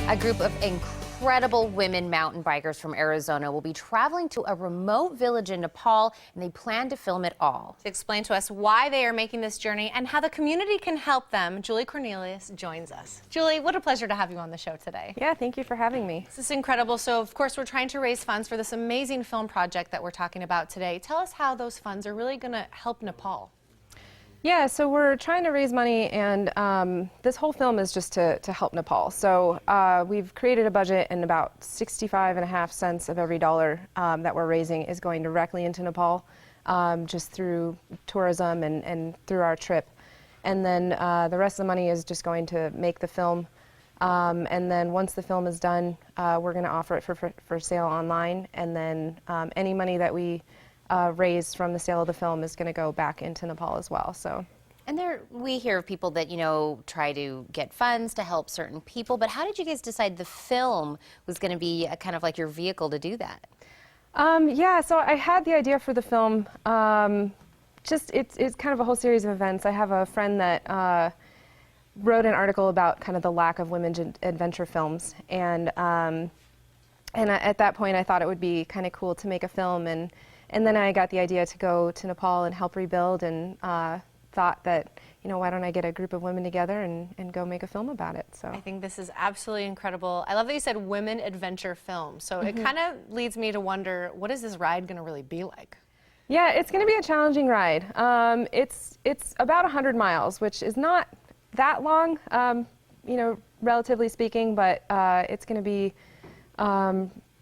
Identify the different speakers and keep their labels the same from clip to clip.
Speaker 1: A group of incredible women mountain bikers from Arizona will be traveling to a remote village in Nepal, and they plan to film it all.
Speaker 2: To explain to us why they are making this journey and how the community can help them, Julie Cornelius joins us. Julie, what a pleasure to have you on the show today.
Speaker 3: Yeah, thank you for having me.
Speaker 2: This is incredible. So, of course, we're trying to raise funds for this amazing film project that we're talking about today. Tell us how those funds are really going to help Nepal.
Speaker 3: Yeah, so we're trying to raise money, and this whole film is just to help Nepal. So we've created a budget, and about 65.5 cents of every dollar that we're raising is going directly into Nepal, just through tourism and through our trip. And then the rest of the money is just going to make the film. And then once the film is done, we're going to offer it for sale online, and then any money that we raised from the sale of the film is going to go back into Nepal as well. So,
Speaker 1: and we hear of people that, try to get funds to help certain people, but how did you guys decide the film was going to be kind of like your vehicle to do that?
Speaker 3: Yeah, so I had the idea for the film. It's kind of a whole series of events. I have a friend that wrote an article about kind of the lack of women's adventure films, and at that point I thought it would be kind of cool to make a film, and then I got the idea to go to Nepal and help rebuild, and thought that, why don't I get a group of women together and go make a film about it. So
Speaker 2: I think this is absolutely incredible. I love that you said women adventure film. So it kind of leads me to wonder, what is this ride going to really be like?
Speaker 3: Yeah, it's going to be a challenging ride. It's about 100 miles, which is not that long, relatively speaking, but it's going to be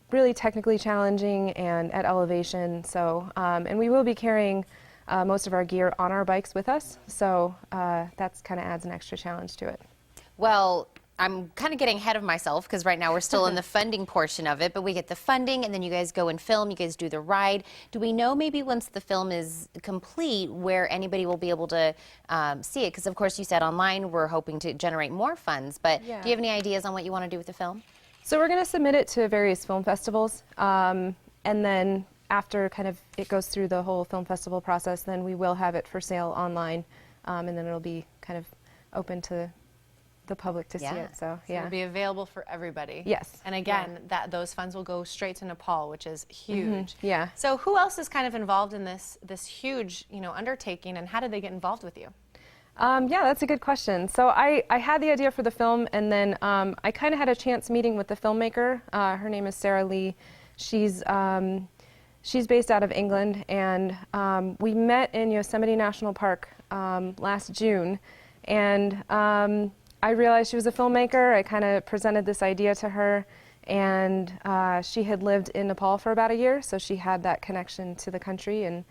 Speaker 3: really technically challenging and at elevation. So, and we will be carrying most of our gear on our bikes with us. So that's kind of adds an extra challenge to it.
Speaker 1: Well, I'm kind of getting ahead of myself because right now we're still in the funding portion of it, but we get the funding and then you guys go and film, you guys do the ride. Do we know maybe once the film is complete where anybody will be able to see it? Because of course you said online we're hoping to generate more funds, but
Speaker 3: Yeah.
Speaker 1: do you have any ideas on what you want to do with the film?
Speaker 3: So we're going to submit it to various film festivals, and then after kind of it goes through the whole film festival process, then we will have it for sale online, and then it'll be kind of open to the public to see it. So yeah,
Speaker 2: It'll be available for everybody.
Speaker 3: Yes.
Speaker 2: And again, those funds will go straight to Nepal, which is huge.
Speaker 3: Yeah.
Speaker 2: So who else is kind of involved in this huge undertaking, and how did they get involved with you?
Speaker 3: Yeah, that's a good question. So I had the idea for the film, and then I kind of had a chance meeting with the filmmaker. Her name is Sarah Lee. She's based out of England, and we met in Yosemite National Park last June, and I realized she was a filmmaker. I kind of presented this idea to her, and she had lived in Nepal for about a year, so she had that connection to the country, and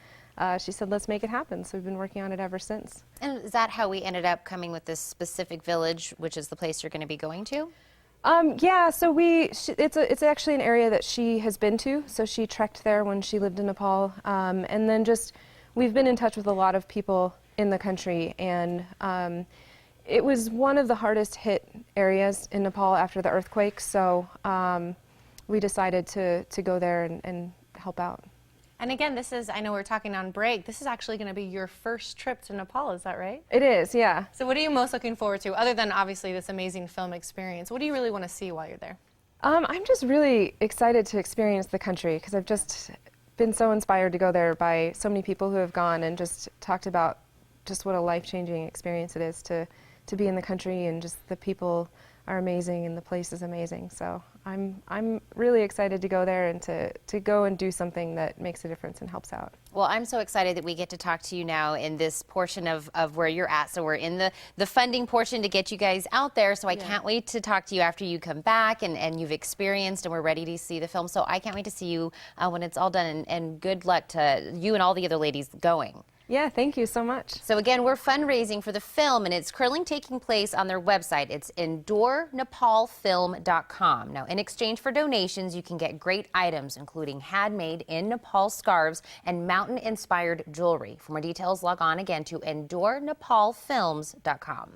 Speaker 3: she said, let's make it happen. So we've been working on it ever since.
Speaker 1: And is that how we ended up coming with this specific village, which is the place you're going to be going to?
Speaker 3: Yeah, so it's actually an area that she has been to. So she trekked there when she lived in Nepal. And then we've been in touch with a lot of people in the country. And it was one of the hardest hit areas in Nepal after the earthquake. So we decided to go there and help out.
Speaker 2: And again, I know we're talking on break, this is actually going to be your first trip to Nepal, is that right?
Speaker 3: It is, yeah.
Speaker 2: So what are you most looking forward to, other than obviously this amazing film experience? What do you really want to see while you're there?
Speaker 3: I'm just really excited to experience the country, because I've just been so inspired to go there by so many people who have gone and just talked about just what a life-changing experience it is to be in the country, and just the people are amazing and the place is amazing. So I'm really excited to go there and to go and do something that makes a difference and helps out.
Speaker 1: Well, I'm so excited that we get to talk to you now in this portion of where you're at. So we're in the funding portion to get you guys out there. So I can't wait to talk to you after you come back and you've experienced and we're ready to see the film. So I can't wait to see you when it's all done, and good luck to you and all the other ladies going.
Speaker 3: Yeah, thank you so much.
Speaker 1: So again, we're fundraising for the film, and it's currently taking place on their website. It's endorenepalfilm.com. Now, in exchange for donations, you can get great items, including handmade in Nepal scarves and mountain-inspired jewelry. For more details, log on again to endorenepalfilms.com.